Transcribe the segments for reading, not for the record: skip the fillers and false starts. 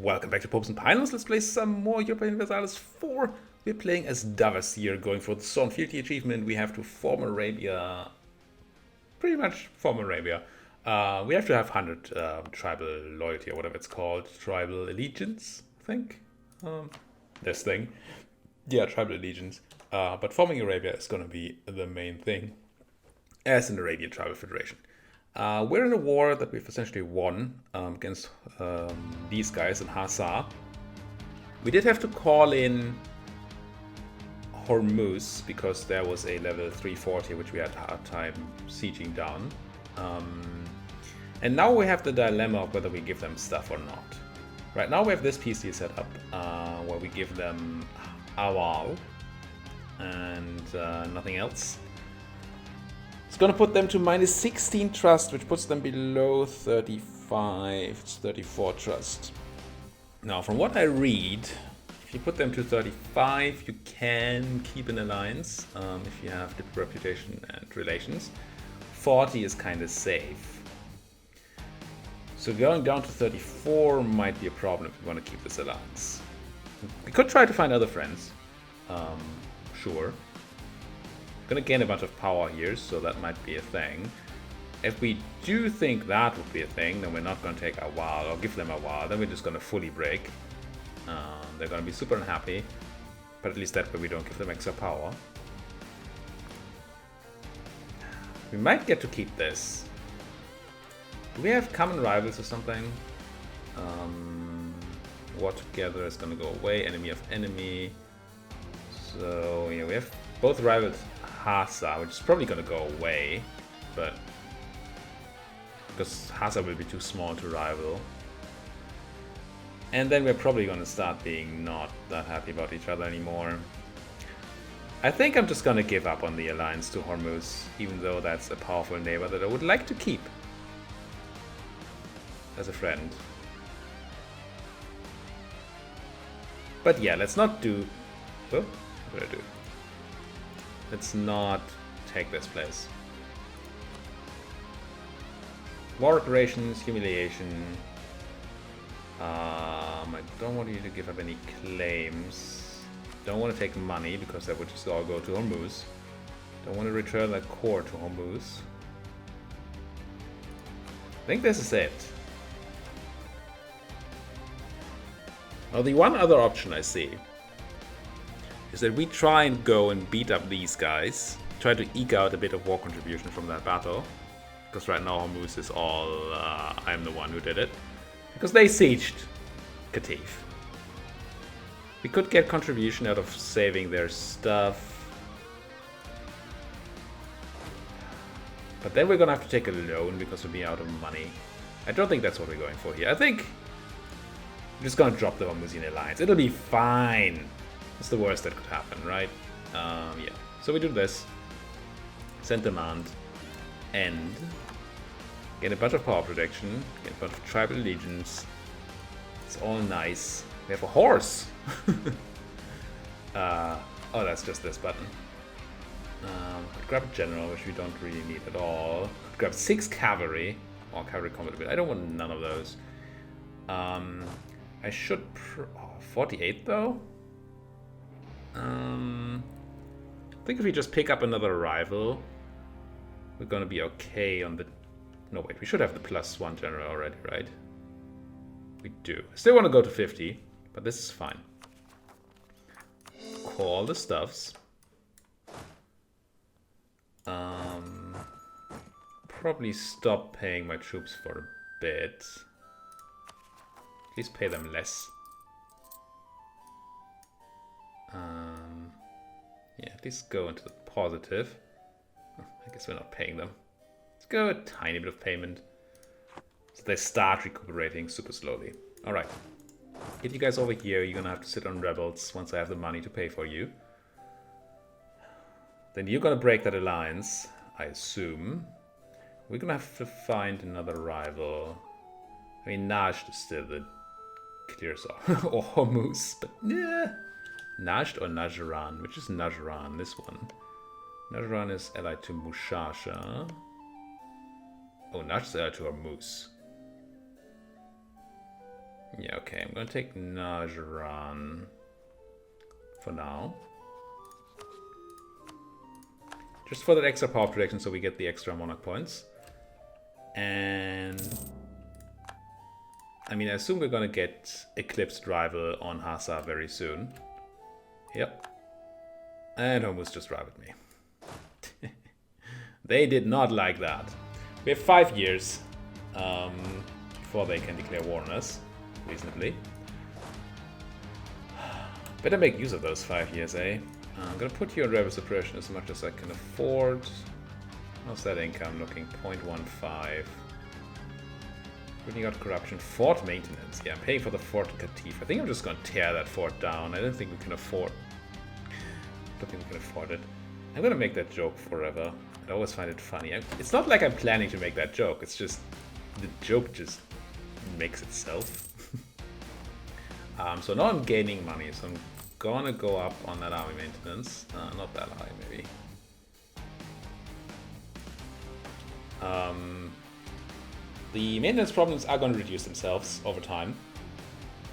Welcome back to Popes and Pinos. Let's play some more Europa Universalis 4. We're playing as Dawasir, going for the Sworn Fealty achievement. We have to form Arabia. Pretty much form Arabia. We have to have 100 tribal loyalty or whatever it's called. Tribal allegiance, I think. This thing. Yeah, tribal allegiance. But forming Arabia is going to be the main thing as an Arabian tribal federation. We're in a war that we've essentially won against these guys in Hassa. We did have to call in Hormuz because there was a level 340 which we had a hard time sieging down. And now we have the dilemma of whether we give them stuff or not. Right now we have this PC set up where we give them Awal and nothing else. It's gonna put them to minus 16 trust, which puts them below 35. It's 34 trust. Now, from what I read, if you put them to 35, you can keep an alliance if you have the reputation and relations. 40 is kind of safe. So going down to 34 might be a problem if we want to keep this alliance. We could try to find other friends. Sure. Gonna gain a bunch of power here, so that might be a thing. If we do think that would be a thing, then we're not gonna take a while or give them a while. Then we're just gonna fully break. They're gonna be super unhappy, but at least that way we don't give them extra power. We might get to keep this. Do we have common rivals or something? War together is gonna go away. Enemy of enemy. So yeah, we have both rivals. Hassa, which is probably going to go away, but because Hassa will be too small to rival. And then we're probably going to start being not that happy about each other anymore. I think I'm just going to give up on the alliance to Hormuz, even though that's a powerful neighbor that I would like to keep as a friend. But yeah, let's not do... Oh, what did I do? Let's not take this place. War reparations, humiliation. I don't want you to give up any claims. Don't want to take money because that would just all go to Hormuz. Don't want to return that core to Hormuz. I think this is it. Well, the one other option I see is that we try and go and beat up these guys, try to eke out a bit of war contribution from that battle, because right now Hormuz is all, I'm the one who did it, because they sieged Qatif. We could get contribution out of saving their stuff, but then we're gonna have to take a loan because we'll be out of money. I don't think that's what we're going for here. I think we're just gonna drop the Hormuzian alliance. It'll be fine. It's the worst that could happen, right? Yeah. So we do this. Send demand. End. Get a bunch of power protection. Get a bunch of tribal allegiance. It's all nice. We have a horse! Oh, that's just this button. Could grab a general, which we don't really need at all. Could grab 6 cavalry. Or cavalry combat ability. I don't want none of those. I should... 48 though? I think if we just pick up another rival, we're gonna be okay on the... No, wait, we should have the +1 general already, right? We do. I still want to go to 50, but this is fine. Call the stuffs. Probably stop paying my troops for a bit. At least pay them less. Yeah, at least go into the positive. I guess we're not paying them. Let's go a tiny bit of payment. So they start recuperating super slowly. Alright. Get you guys over here. You're gonna have to sit on rebels once I have the money to pay for you. Then you're gonna break that alliance, I assume. We're gonna have to find another rival. I mean, Najd is still the clear off. Or Hormuz, but yeah. Najd or Najran? Which is Najran? This one. Najran is allied to Mushasha. Oh, Najd is allied to Hormuz. Yeah, okay, I'm gonna take Najran for now. Just for that extra power protection so we get the extra monarch points. And I mean, I assume we're gonna get Eclipsed Rival on Hassa very soon. Yep. And Hormuz just rivaled me. They did not like that. We have 5 years before they can declare war on us, reasonably. Better make use of those 5 years, eh? I'm gonna put you on rebel suppression as much as I can afford. How's that income looking? 0.15. Putting out corruption. Fort maintenance. Yeah, I'm paying for the fort in Qatif. I think I'm just gonna tear that fort down. I don't think we can afford. I don't think we can afford it. I'm gonna make that joke forever. I always find it funny. It's not like I'm planning to make that joke. It's just the joke just makes itself. So now I'm gaining money. So I'm gonna go up on that army maintenance. Not that high, maybe. The maintenance problems are going to reduce themselves over time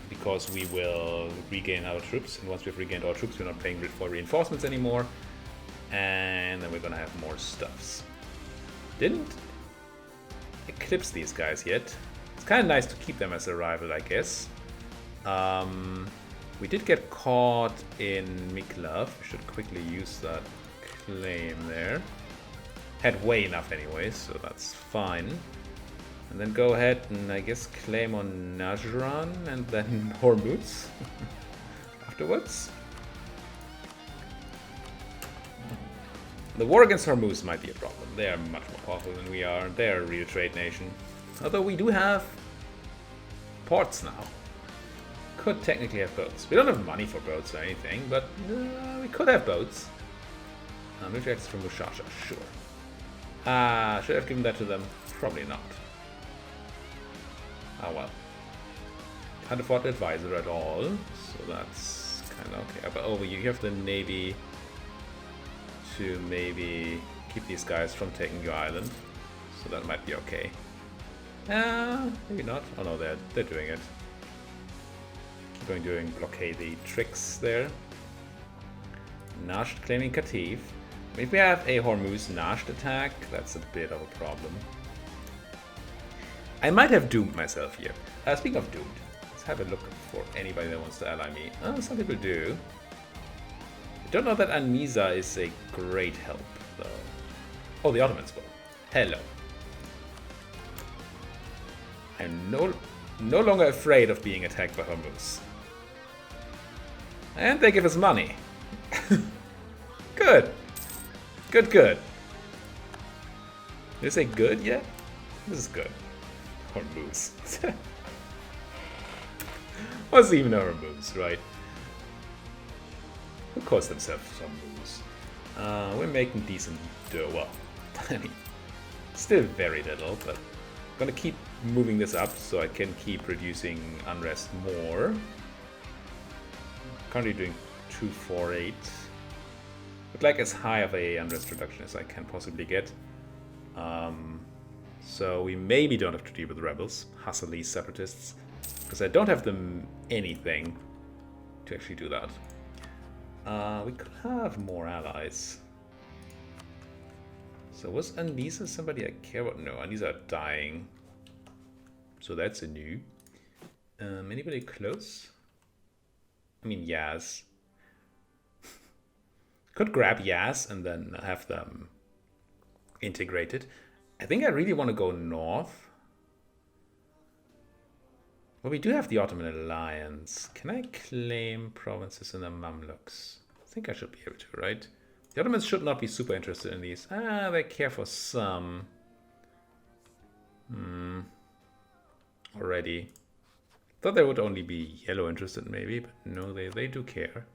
because we will regain our troops, and once we've regained our troops, we're not paying for reinforcements anymore, and then we're going to have more stuffs. Didn't eclipse these guys yet. It's kind of nice to keep them as a rival, I guess. We did get caught in Miklav. We should quickly use that claim there. Had way enough anyways, so that's fine. And then go ahead and I guess claim on Najran and then Hormuz afterwards. The war against Hormuz might be a problem. They are much more powerful than we are. They are a real trade nation. Although we do have ports now. Could technically have boats. We don't have money for boats or anything, but we could have boats. Military access from Mushasha, sure. Should I have given that to them? Probably not. Oh well. Can't afford the advisor at all, so that's kind of okay. But over you have the navy to maybe keep these guys from taking your island, so that might be okay. Maybe not. Oh no, they're doing it. Keep doing blockade tricks there. Nasht claiming Qatif. If we have a Hormuz Nasht attack, that's a bit of a problem. I might have doomed myself here. Speaking of doomed, let's have a look for anybody that wants to ally me. Some people do. I don't know that Anmisa is a great help, though. Oh, the Ottomans will. Hello. I'm no longer afraid of being attacked by Hormuz. And they give us money. Good. Good. Did you say good yet? This is good. Hormuz. What's even a Hormuz, right? Who calls themselves Hormuz? We're making decent dough. Well, I mean, still very little, but I'm gonna keep moving this up so I can keep reducing unrest more. Currently doing 248. But like as high of a unrest reduction as I can possibly get. So we maybe don't have to deal with the rebels, Hassalese separatists, because I don't have them anything to actually do that. We could have more allies. So was Anvisa somebody I care about? No, Anvisa are dying. So that's a new. Anybody close? I mean, Yaz. Could grab Yaz and then have them integrated. I think I really want to go north. Well, we do have the Ottoman alliance. Can I claim provinces in the Mamluks? I think I should be able to, right? The Ottomans should not be super interested in these. They care for some. Already. Thought they would only be yellow interested maybe, but no, they do care.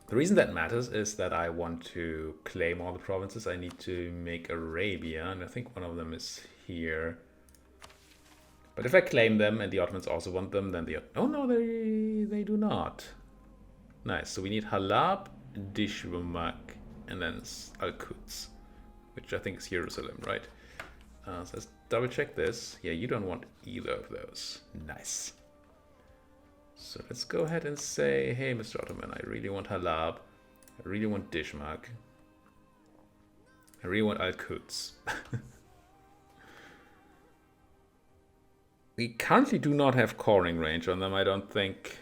The reason that matters is that I want to claim all the provinces. I need to make Arabia, and I think one of them is here. But if I claim them and the Ottomans also want them, then the... Oh no, they do not. Nice, so we need Halab, Dishrumak, and then Al-Quds, which I think is Jerusalem, right? So let's double check this. Yeah, you don't want either of those. Nice. So let's go ahead and say, hey, Mr. Ottoman, I really want Halab. I really want Dishmak. I really want Al-Quds. We currently do not have coring range on them, I don't think.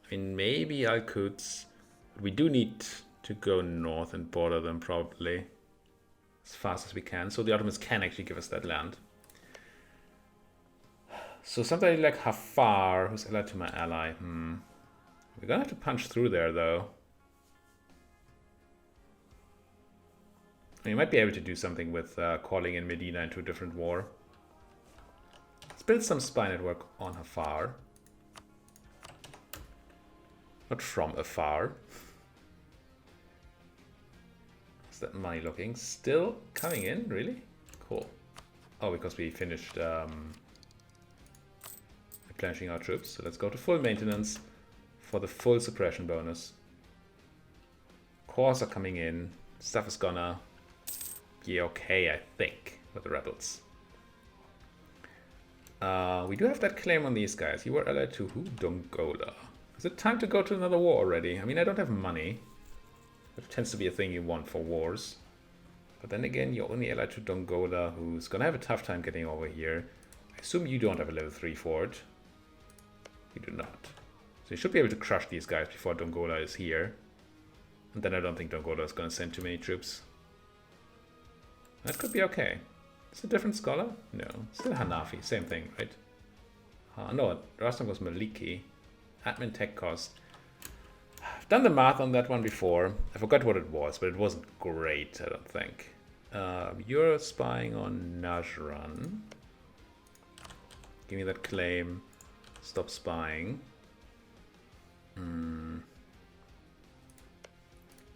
I mean, maybe Al-Quds. But we do need to go north and border them probably as fast as we can. So the Ottomans can actually give us that land. So somebody like Hafar, who's allied to my ally. We're gonna have to punch through there though. You might be able to do something with calling in Medina into a different war. Let's build some spy network on Hafar. Not from afar. How's that money looking? Still coming in? Really? Cool. Oh, because we finished replenishing our troops. So let's go to full maintenance for the full suppression bonus. Cores are coming in. Stuff is gonna be okay, I think, with the rebels. We do have that claim on these guys. You were allied to who? Dongola. Is it time to go to another war already? I mean, I don't have money. That tends to be a thing you want for wars. But then again, you're only allied to Dongola, who's gonna have a tough time getting over here. I assume you don't have a level 3 fort. You do not. So you should be able to crush these guys before Dongola is here. And then I don't think Dongola is gonna send too many troops. That could be okay. Is it a different scholar? No. Still Hanafi. Same thing, right? No, the last one was Maliki. Admin tech cost. I've done the math on that one before. I forgot what it was, but it wasn't great, I don't think. You're spying on Najran. Give me that claim. Stop spying.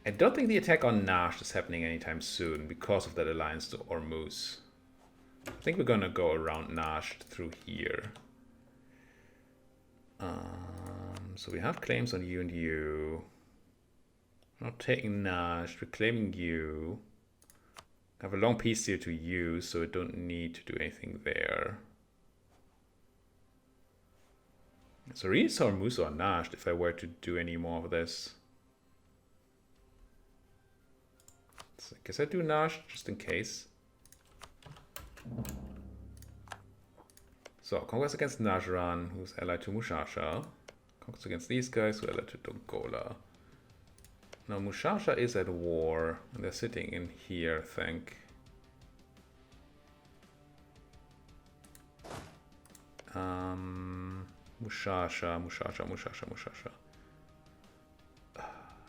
I don't think the attack on Nash is happening anytime soon because of that alliance to Hormuz. I think we're gonna go around Nash through here. So we have claims on you and you. We're not taking Nash, we're claiming you. I have a long peace deal to you, so we don't need to do anything there. So really it's Hormuz or Nash if I were to do any more of this. So I guess I do Nash just in case. So, conquest against Najran, who's allied to Mushasha. Conquest against these guys, who are allied to Dongola. Now, Mushasha is at war, and they're sitting in here, I think. Mushasha. I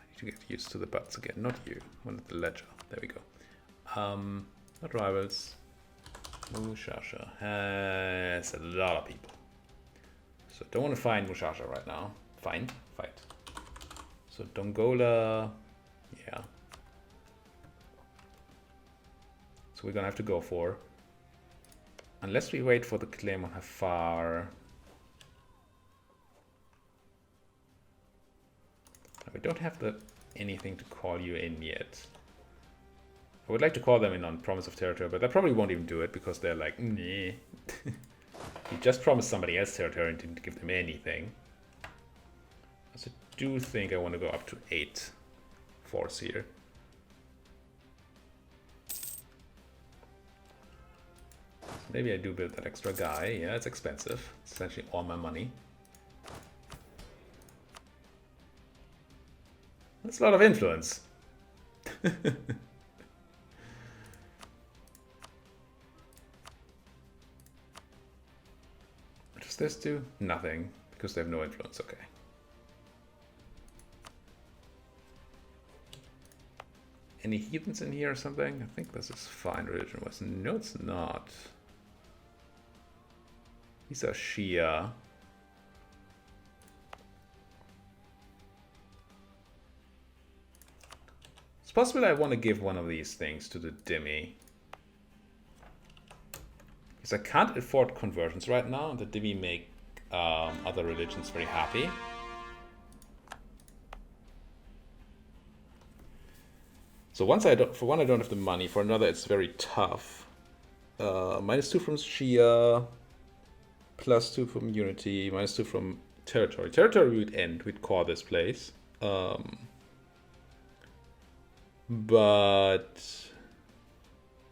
need to get used to the butts again, not you. I wanted the ledger. There we go. Not rivals. Mushasha has a lot of people. So don't want to find Mushasha right now. Fight. So Dongola, yeah. So we're gonna have to go for. Unless we wait for the claim on Hafar. We don't have anything to call you in yet. I would like to call them in on promise of territory, but I probably won't even do it because they're like, nah. You just promised somebody else territory and didn't give them anything. So I do think I want to go up to 8 force here. So maybe I do build that extra guy. Yeah, it's expensive. It's essentially all my money. That's a lot of influence. What does this do? Nothing, because they have no influence. Okay. Any heathens in here or something? I think this is fine religion wise. No, it's not. These are Shia. It's possible I want to give one of these things to the Dhimmi. Because I can't afford conversions right now, and the Dhimmi make other religions very happy. So for one I don't have the money, for another it's very tough. -2 from Shia, +2 from Unity, -2 from Territory. Territory would end, we'd core this place. But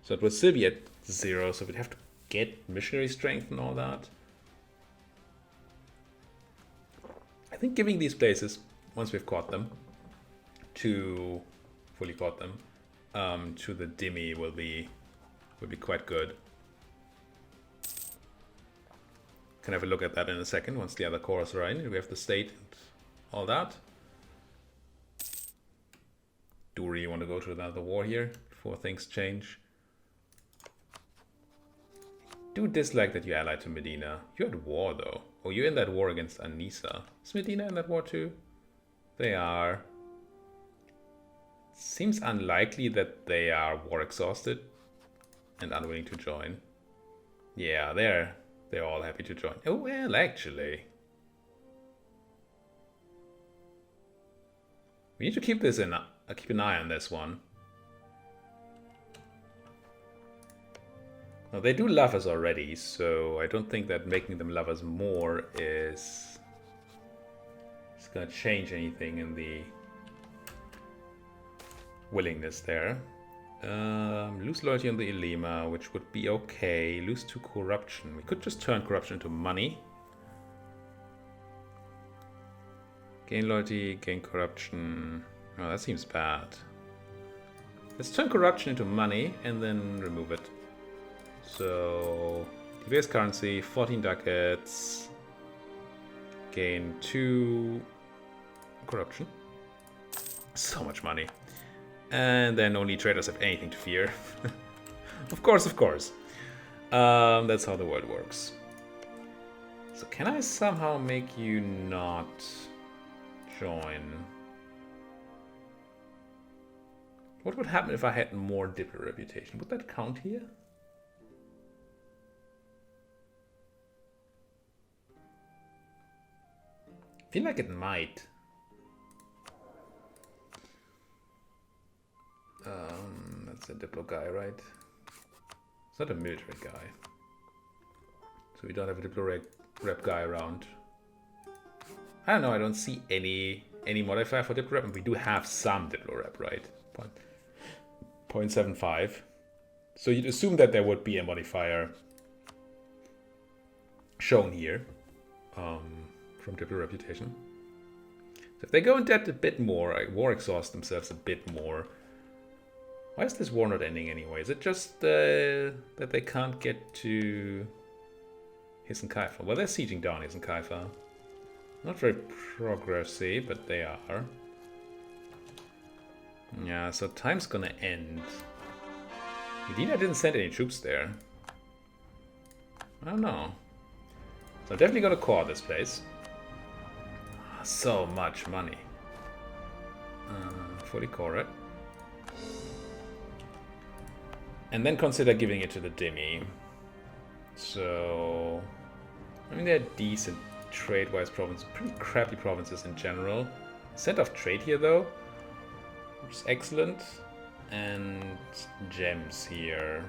so it would still be at 0, so we'd have to get missionary strength and all that. I think giving these places, once we've caught them, fully caught them, to the Dhimmi will be quite good. Can have a look at that in a second once the other cores are in. We have the state and all that. Do we really want to go to another war here before things change? Do dislike that you allied to Medina. You're at war though. Oh, you're in that war against Anissa. Is Medina in that war too? They are. Seems unlikely that they are war exhausted and unwilling to join. Yeah, they're all happy to join. Oh well, actually, we need to keep this in. Keep an eye on this one. Now they do love us already, so I don't think that making them love us more is gonna change anything in the willingness there. Lose loyalty on the Ilima, which would be okay. Lose to corruption. We could just turn corruption into money. Gain loyalty, gain corruption. Oh, that seems bad. Let's turn corruption into money and then remove it. So, debase currency, 14 ducats. Gain 2 corruption. So much money. And then only traders have anything to fear. Of course, of course. That's how the world works. So can I somehow make you not join? What would happen if I had more Diplo reputation? Would that count here? I feel like it might. That's a Diplo guy, right? It's not a military guy. So we don't have a Diplo rep guy around. I don't know, I don't see any modifier for Diplo rep, and we do have some Diplo rep, right? 0.75. So you'd assume that there would be a modifier shown here from Diplo reputation. So if they go in debt a bit more, war exhaust themselves a bit more. Why is this war not ending anyway? Is it just that they can't get to Hisan Kaifa? Well, they're sieging down Hisan Kaifa. Not very progressive, but they are. Yeah, so time's gonna end. Medina didn't send any troops there. I don't know. So I'm definitely gonna core this place. So much money. Fully core it. And then consider giving it to the Dhimmi. So, I mean, they're decent trade-wise provinces, pretty crappy provinces in general. Center of trade here though, which is excellent. And gems here.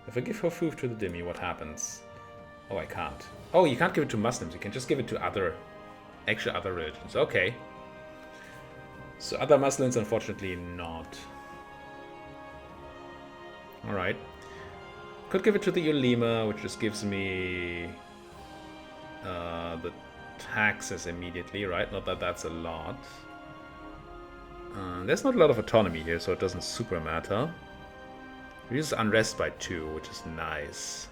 If I give Hofuf to the Dhimmi, what happens? Oh, I can't. Oh, you can't give it to Muslims. You can just give it to other religions. Okay. So other Muslims, unfortunately, not. Alright. Could give it to the Ulema, which just gives me the taxes immediately, right? Not that that's a lot. There's not a lot of autonomy here, so it doesn't super matter. Reduces unrest by 2, which is nice.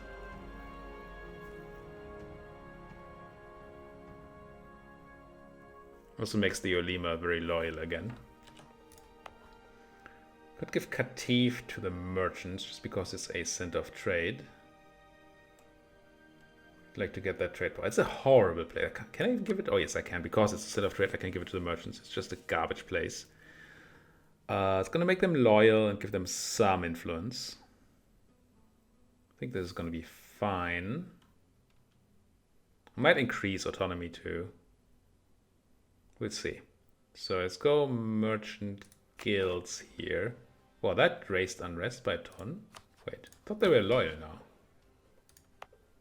Also makes the Ulema very loyal again. Could give Qatif to the merchants, just because it's a center of trade. I'd like to get that trade power. It's a horrible place. Can I even give it? Oh yes, I can. Because it's a center of trade, I can give it to the merchants. It's just a garbage place. It's going to make them loyal and give them some influence. I think this is going to be fine. I might increase autonomy too. We'll see. So let's go merchant guilds here. Well, that raised unrest by a ton. Wait, I thought they were loyal now.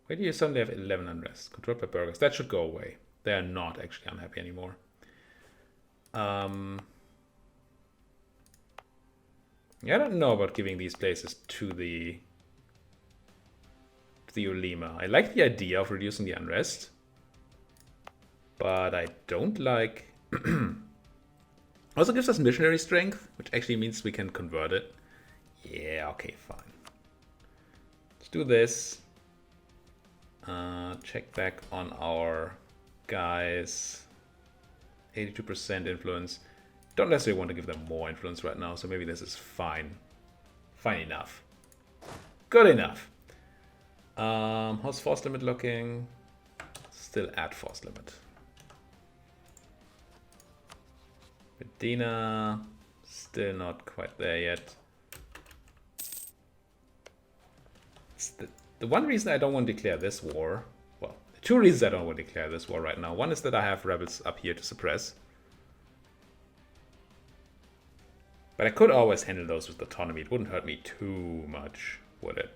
Why do you suddenly have 11 unrest? Controlled by burghers. That should go away. They are not actually unhappy anymore. Yeah, I don't know about giving these places to the Ulema. I like the idea of reducing the unrest, but I don't like... Also gives us missionary strength, which actually means we can convert it. Yeah, okay, fine. Let's do this. Check back on our guys. 82% influence. Don't necessarily want to give them more influence right now, so maybe this is fine. Fine enough. Good enough. How's force limit looking? Still at force limit. Medina, still not quite there yet. It's the one reason I don't want to declare this war, well, two reasons I don't want to declare this war right now. One is that I have rebels up here to suppress. But I could always handle those with autonomy. It wouldn't hurt me too much, would it?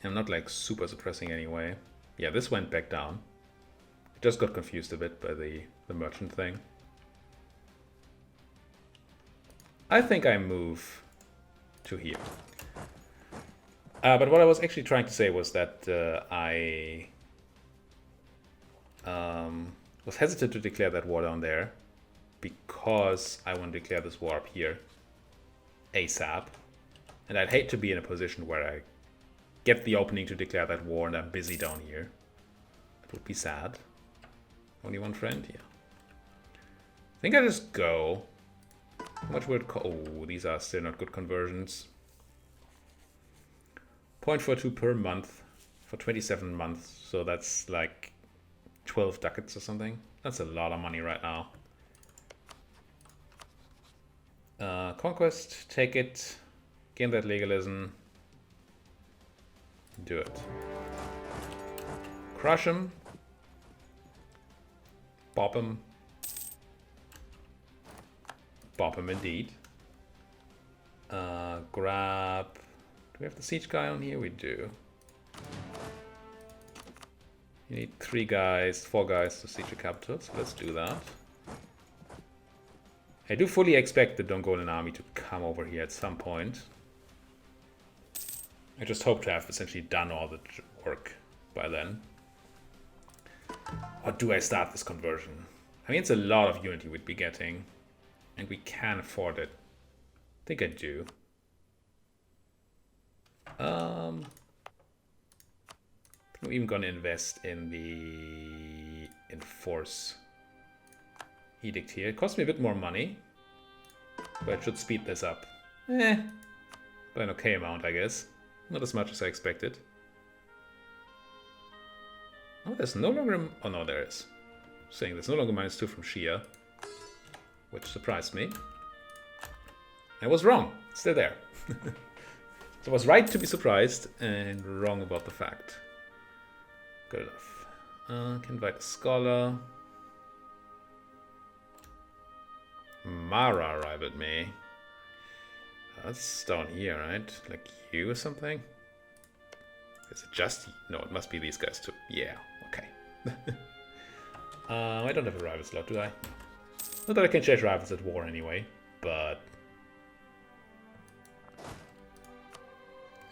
I'm not like super suppressing anyway. Yeah, this went back down. I just got confused a bit by the merchant thing. I think I move to here. But what I was actually trying to say was that I was hesitant to declare that war down there because I want to declare this war up here ASAP. And I'd hate to be in a position where I get the opening to declare that war and I'm busy down here. It would be sad. Only one friend? Yeah. I think I just go. How much would it cost? Oh, these are still not good conversions. 0.42 per month for 27 months. So that's like 12 ducats or something. That's a lot of money right now. Conquest, take it. Gain that legalism. Do it. Crush him. Bop him. Bop him indeed. Grab... Do we have the siege guy on here? We do. You need 4 guys to siege a capital, so let's do that. I do fully expect the Dongolan army to come over here at some point. I just hope to have essentially done all the work by then. Or do I start this conversion? I mean, it's a lot of unity we'd be getting. And we can afford it. I think I do. I'm even going to invest in the enforce edict here. It costs me a bit more money, but it should speed this up. By an okay amount, I guess. Not as much as I expected. Oh, there's no longer... Oh, no, there is. Saying there's no longer -2 from Shia, which surprised me. I was wrong. It's still there. So I was right to be surprised and wrong about the fact. Good enough. Can invite a scholar. Mara rivaled me. That's down here, right? Like you or something? Is it just... No, it must be these guys too. Yeah, okay. I don't have a rival slot, do I? Not that I can change rivals at war anyway, but...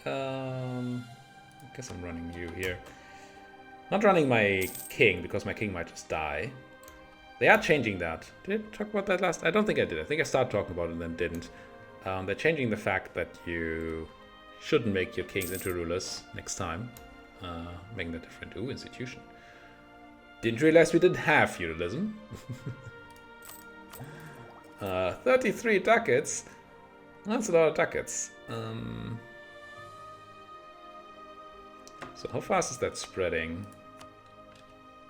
I guess I'm running you here. Not running my king, because my king might just die. They are changing that. Did I talk about that last? I don't think I did. I think I started talking about it and then didn't. They're changing the fact that you shouldn't make your kings into rulers next time. Making that different. Ooh, institution. Didn't realize we didn't have feudalism. 33 ducats. That's a lot of ducats. So how fast is that spreading?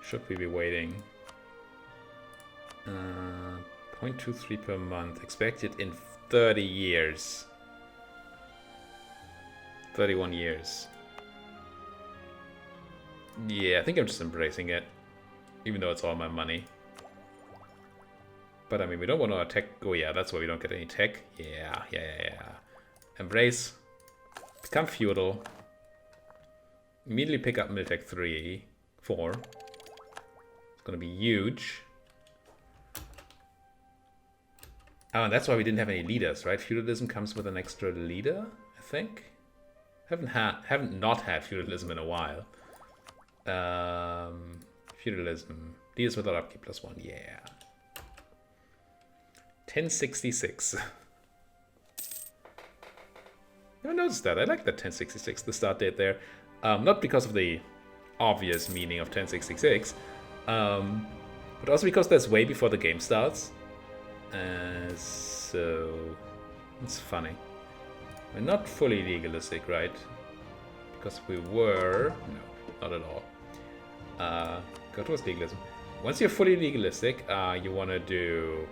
Should we be waiting? 0.23 per month. Expected in 30 years. 31 years. Yeah, I think I'm just embracing it. Even though it's all my money. But I mean, we don't want to attack. Oh yeah, that's why we don't get any tech. Yeah. Embrace. Become feudal. Immediately pick up Miltech 3, 4. It's gonna be huge. Oh, and that's why we didn't have any leaders, right? Feudalism comes with an extra leader, I think. Haven't not had feudalism in a while. Feudalism. Leaders without upkeep +1, yeah. 1066. I noticed that. I like that 1066, the start date there. Not because of the obvious meaning of 1066, but also because that's way before the game starts. So it's funny. We're not fully legalistic, right? Because if we were... No, not at all. Go towards legalism. Once you're fully legalistic, you want to do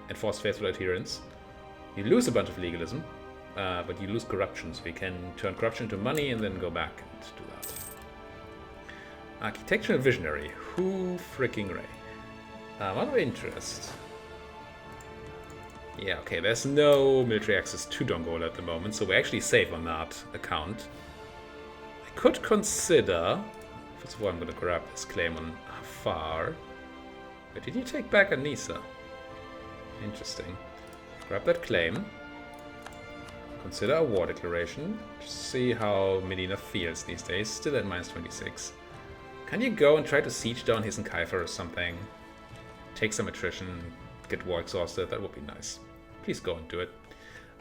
enforce faithful adherence. You lose a bunch of legalism, but you lose corruption, so you can turn corruption into money and then go back and do that. Architectural visionary. Who freaking Ray? Out of interest. Yeah, okay, there's no military access to Dongola at the moment, so we're actually safe on that account. I could consider... First of all, I'm going to grab this claim on Afar. Wait, did you take back Anissa? Interesting. Grab that claim. Consider a war declaration. Just see how Medina feels these days. Still at -26. Can you go and try to siege down his Kaifer or something? Take some attrition, get war exhausted. That would be nice. Please go and do it.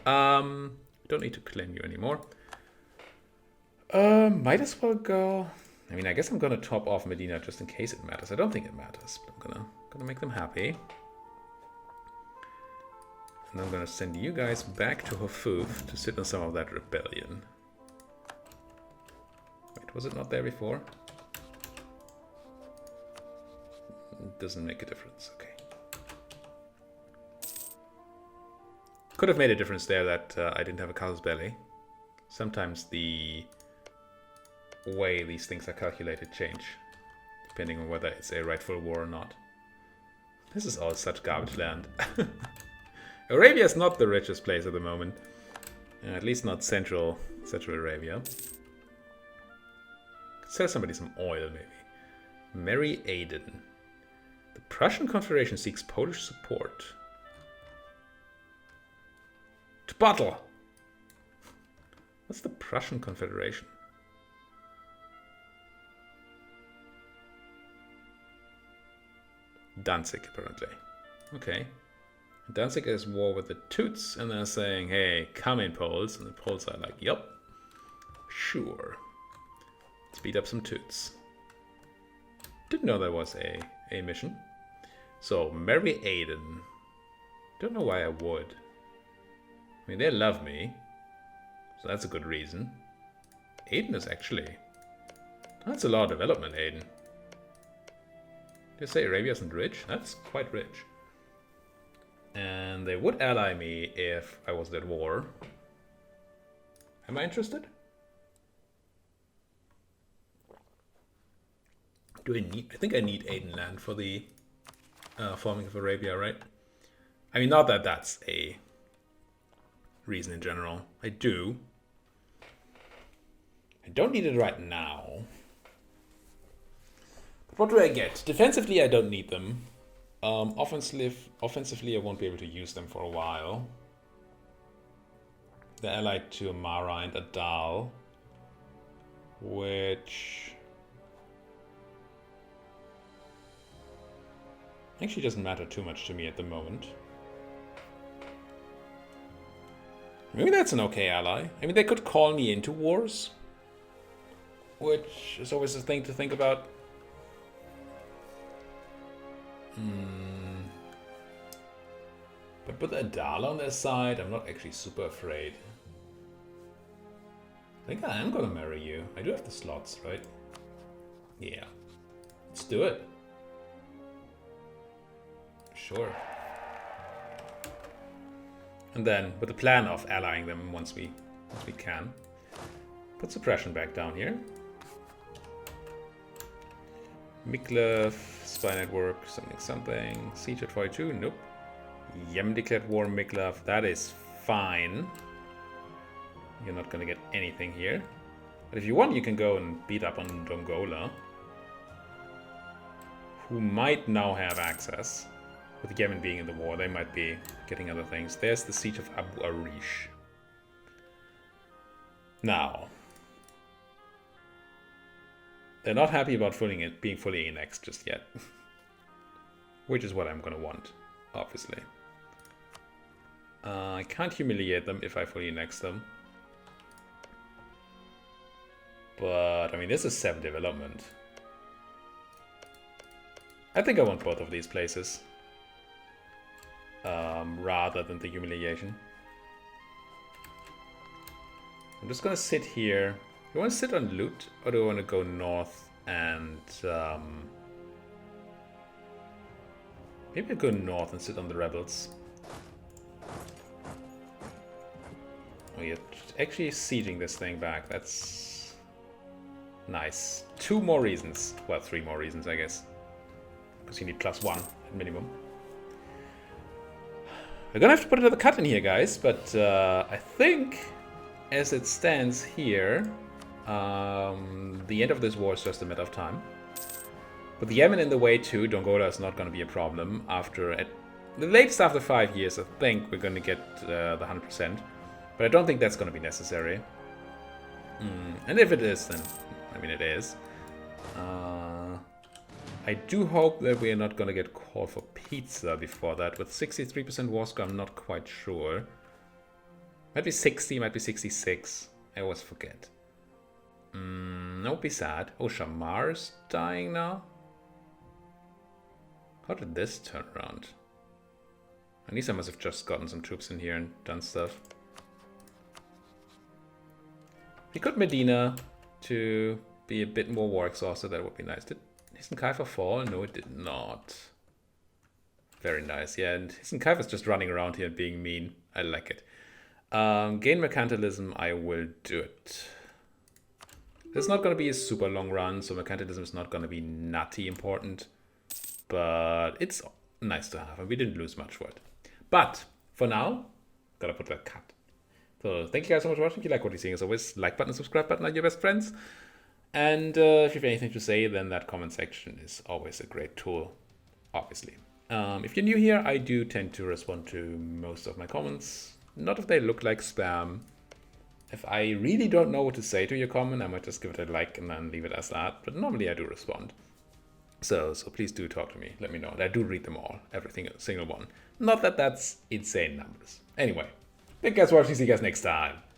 Don't need to claim you anymore. Might as well go. I mean, I guess I'm gonna top off Medina just in case it matters. I don't think it matters, but I'm gonna make them happy. And I'm gonna send you guys back to Hofuf to sit on some of that rebellion. Wait, was it not there before? It doesn't make a difference. Okay. Could have made a difference there that I didn't have a casus belli. Sometimes the way these things are calculated change, depending on whether it's a rightful war or not. This is all such garbage land. Arabia is not the richest place at the moment. At least not Central Arabia. Could sell somebody some oil, maybe. Mary Aiden. The Prussian Confederation seeks Polish support. To battle! What's the Prussian Confederation? Danzig, apparently. Okay. Danzig is war with the Toots, and they're saying, hey, come in, Poles. And the Poles are like, yup, sure. Let's beat up some Toots. Didn't know there was a mission. So, marry Aiden. Don't know why I would. I mean, they love me. So that's a good reason. Aiden is actually... That's a lot of development, Aiden. Did you say Arabia isn't rich? That's quite rich. And they would ally me if I was at war. Am I interested? Do I need... I think I need Aiden land for the forming of Arabia, right? I mean, not that that's a reason in general. I do. I don't need it right now. But what do I get? Defensively, I don't need them. Offensively, I won't be able to use them for a while. They're allied to Amara and Adal, which actually doesn't matter too much to me at the moment. Maybe that's an okay ally. I mean, they could call me into wars, which is always a thing to think about. But with Adala on their side, I'm not actually super afraid. I think I am gonna marry you. I do have the slots, right? Yeah. Let's do it. Sure. And then, with the plan of allying them once we can. Put suppression back down here. Miklev, Spy Network, something. Siege at 42, nope. Yemen declared war, Miklev, that is fine. You're not gonna get anything here. But if you want, you can go and beat up on Dongola, who might now have access. With Yemen being in the war, they might be getting other things. There's the siege of Abu Arish. Now, they're not happy about being fully annexed just yet. Which is what I'm gonna want, obviously. I can't humiliate them if I fully annex them. But, I mean, this is 7 development. I think I want both of these places. Rather than the humiliation. I'm just gonna sit here. Do you want to sit on loot? Or do I want to go north and... maybe I'll go north and sit on the rebels. Oh, you're actually sieging this thing back. That's... nice. 2 more reasons. Well, 3 more reasons, I guess. Because you need +1 at minimum. We're gonna have to put another cut in here, guys, but I think as it stands here, the end of this war is just a matter of time. With Yemen in the way too, Dongola is not gonna be a problem. At the latest after 5 years, I think we're gonna get the 100%, but I don't think that's gonna be necessary. And if it is, then I mean it is. I do hope that we are not going to get called for pizza before that. With 63% war score, I'm not quite sure. Might be 60, might be 66. I always forget. That would be sad. Oh, Shamar's dying now? How did this turn around? Anissa must have just gotten some troops in here and done stuff. We could Medina to be a bit more war exhausted. That would be nice. Did Hisn Kaifa fall? No, it did not. Very nice. Yeah, and Hisn Kaifa's just running around here being mean. I like it. Gain mercantilism, I will do it. It's not going to be a super long run, so mercantilism is not going to be nutty important. But it's nice to have, and we didn't lose much for it. But for now, gotta put that cut. So thank you guys so much for watching. If you like what you're seeing, as always, like button and subscribe button are your best friends. And if you have anything to say, then that comment section is always a great tool, obviously. If you're new here, I do tend to respond to most of my comments. Not if they look like spam. If I really don't know what to say to your comment, I might just give it a like and then leave it as that. But normally I do respond. So please do talk to me. Let me know. And I do read them all, every single one. Not that that's insane numbers. Anyway, thank you guys for watching. See you guys next time.